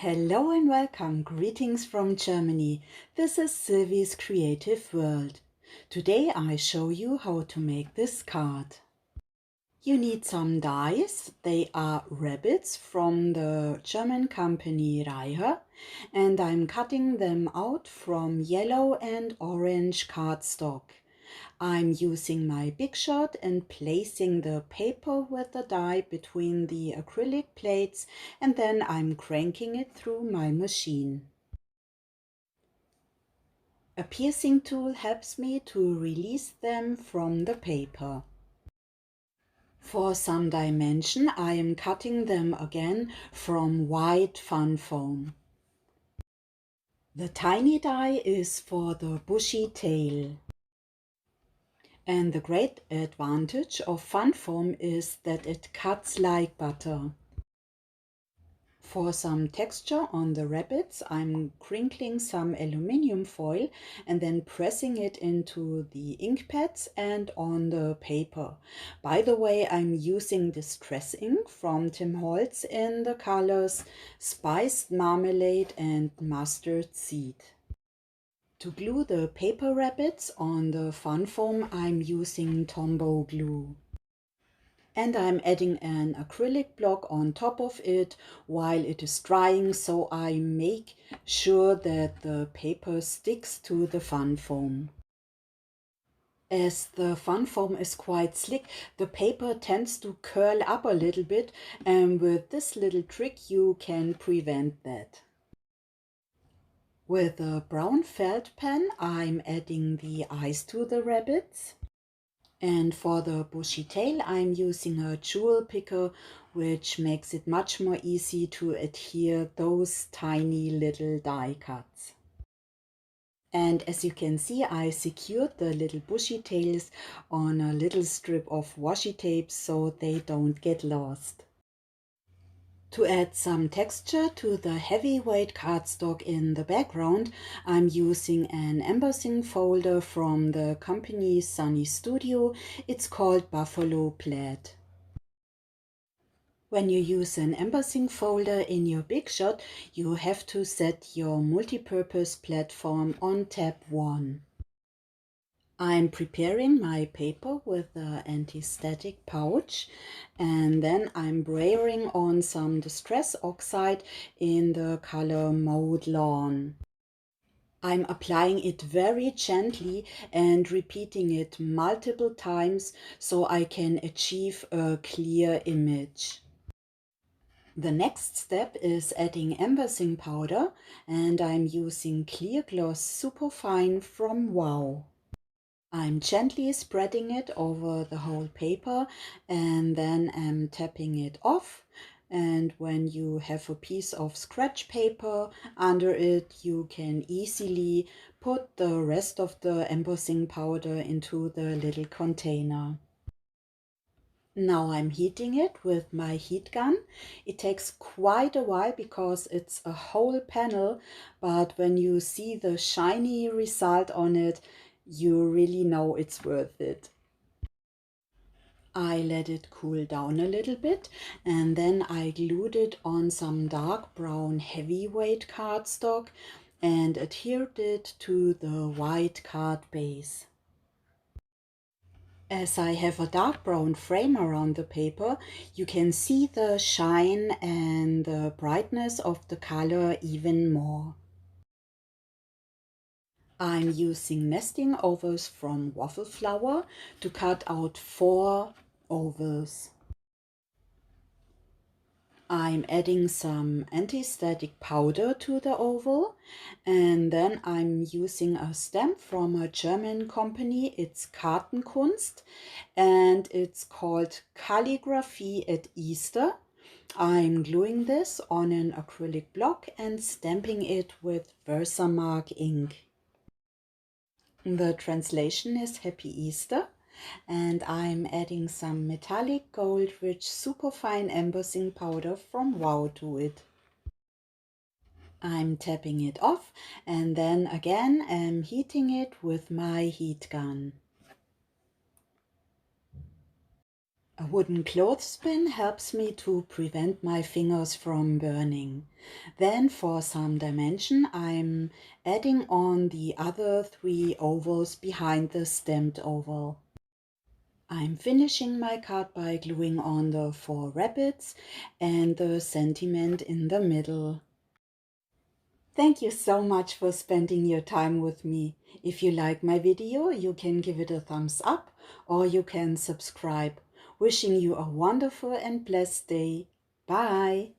Hello and welcome, greetings from Germany. This is Silvi's Creative World. Today I show you how to make this card. You need some dies. They are rabbits from the German company Rayher, and I'm cutting them out from yellow and orange cardstock. I'm using my big shot and placing the paper with the die between the acrylic plates, and then I'm cranking it through my machine. A piercing tool helps me to release them from the paper. For some dimension, I am cutting them again from white fun foam. The tiny die is for the bushy tail. And the great advantage of fun foam is that it cuts like butter. For some texture on the rabbits, I'm crinkling some aluminium foil and then pressing it into the ink pads and on the paper. By the way, I'm using Distress ink from Tim Holtz in the colors Spiced Marmalade and Mustard Seed. To glue the paper rabbits on the fun foam, I'm using Tombow glue. And I'm adding an acrylic block on top of it while it is drying, so I make sure that the paper sticks to the fun foam. As the fun foam is quite slick, the paper tends to curl up a little bit, and with this little trick you can prevent that. With a brown felt pen, I'm adding the eyes to the rabbits. And for the bushy tail, I'm using a jewel picker, which makes it much more easy to adhere those tiny little die cuts. And as you can see, I secured the little bushy tails on a little strip of washi tape so they don't get lost. To add some texture to the heavyweight cardstock in the background, I'm using an embossing folder from the company Sunny Studio. It's called Buffalo Plaid. When you use an embossing folder in your big shot, you have to set your multipurpose platform on tab 1. I'm preparing my paper with the anti-static pouch, and then I'm brayering on some Distress Oxide in the color Mowed Lawn. I'm applying it very gently and repeating it multiple times so I can achieve a clear image. The next step is adding embossing powder, and I'm using Clear Gloss Superfine from Wow. I'm gently spreading it over the whole paper and then I'm tapping it off. And when you have a piece of scratch paper under it, you can easily put the rest of the embossing powder into the little container. Now I'm heating it with my heat gun. It takes quite a while because it's a whole panel, but when you see the shiny result on it, you really know it's worth it. I let it cool down a little bit and then I glued it on some dark brown heavyweight cardstock and adhered it to the white card base. As I have a dark brown frame around the paper, you can see the shine and the brightness of the color even more. I'm using nesting ovals from Waffle flour to cut out 4 ovals. I'm adding some anti-static powder to the oval, and then I'm using a stamp from a German company. It's Karten-Kunst and it's called Calligraphy at Easter. I'm gluing this on an acrylic block and stamping it with Versamark ink. The translation is Happy Easter, and I'm adding some metallic gold rich superfine embossing powder from Wow to it. I'm tapping it off and then again I'm heating it with my heat gun. A wooden clothespin helps me to prevent my fingers from burning. Then for some dimension I'm adding on the other 3 ovals behind the stamped oval. I'm finishing my card by gluing on the 4 rabbits and the sentiment in the middle. Thank you so much for spending your time with me. If you like my video, you can give it a thumbs up or you can subscribe. Wishing you a wonderful and blessed day. Bye!